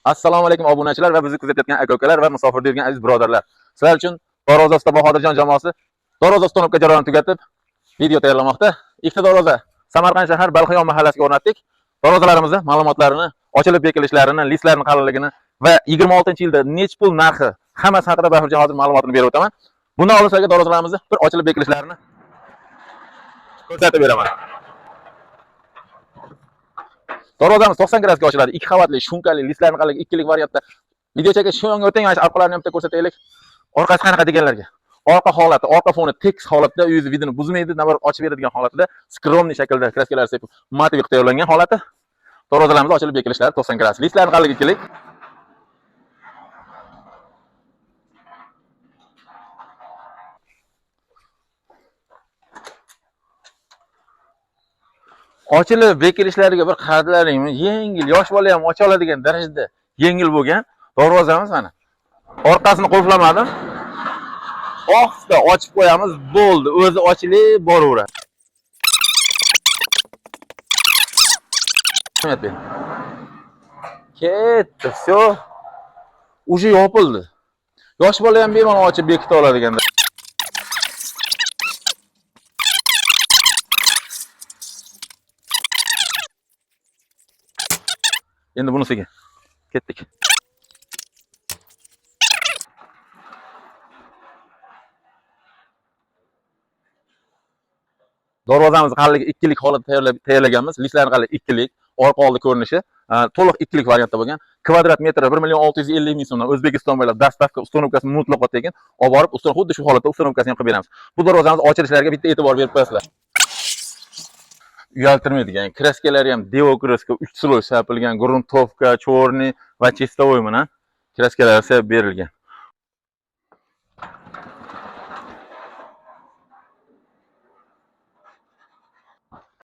Assalomu alaykum obunachilar va bizni kuzatayotgan aka-ukalar va musofirda yurgan aziz birodarlar. Sizlar uchun Darvoza usta Bahodirjon jamoasi Darvoza ustonovka jarayonini tugatib video tayyorlamoqda. Ikkita darvoza Samarqand shahar Balxiyon mahallasiga o'rnatdik. Darvozalarimizni ma'lumotlarini, ochilib bekilishlarini, listlarning qalinligini va 26-yilda nech pul narxi hammasi haqida Bahodirjon hozir ma'lumotini berib o'taman. Bundan oldin sizlarga darvozalarimizni bir ochilib bekilishlarini ko'rsatib beraman. Darvozamiz 90 gradusga ochiladi. 2 qavatli, shumkali, listlarni qalinligi ikkilik variantda. Video chekish shu yo'nga o'ting, mana orqalarini ham bitta ko'rsataylik. Orqasi qanaqa deganlarga. Orqa holati, orqa foni tekis holatda, uyingiz vidini buzmaydi, navbar ochib beradigan holatda, skromniy shaklda kraskalar sepib, motiv tayyorlangan holatda. Darvozalarimiz ochilib bekilishlari 90 gradus. Listlarni qalinligi ikkilik. Ochilib bekilishlariga bir qaradilaringmi? Yengil, yosh bola ham ocha oladigan darajada yengil bo'lgan darvozamiz mana. Orqasini qulflamadim. Ohista ochib qo'yamiz, bo'ldi. O'zi ochilib boraveradi. Ketdi, всё. Уже yopildi. Yosh bola ham bemalol ochib bekita oladigan. Endi bunisiga ketdik. Darvozamizni qalinligi ikkilik holatda tayyorlaganmiz. Listlarni qalinligi ikkilik, orqa oldi ko'rinishi to'liq ikkilik variantda bo'lgan. Kvadrat metri 1,650,000 so'mdan O'zbekiston bo'ylab dastavka uстановкасы mutlaqo tekin olib borib, xuddi shu holatda uстановкасini ham qilib beramiz. Bu darvozamiz ochilishlariga bitta e'tibor berib qo'yasizlar. Uyaltirmaydigan, kraskalari ham Devo kraska 3 sloy sapilgan, gruntovka, chorniy va chistovoy bilan kraskalari berilgan.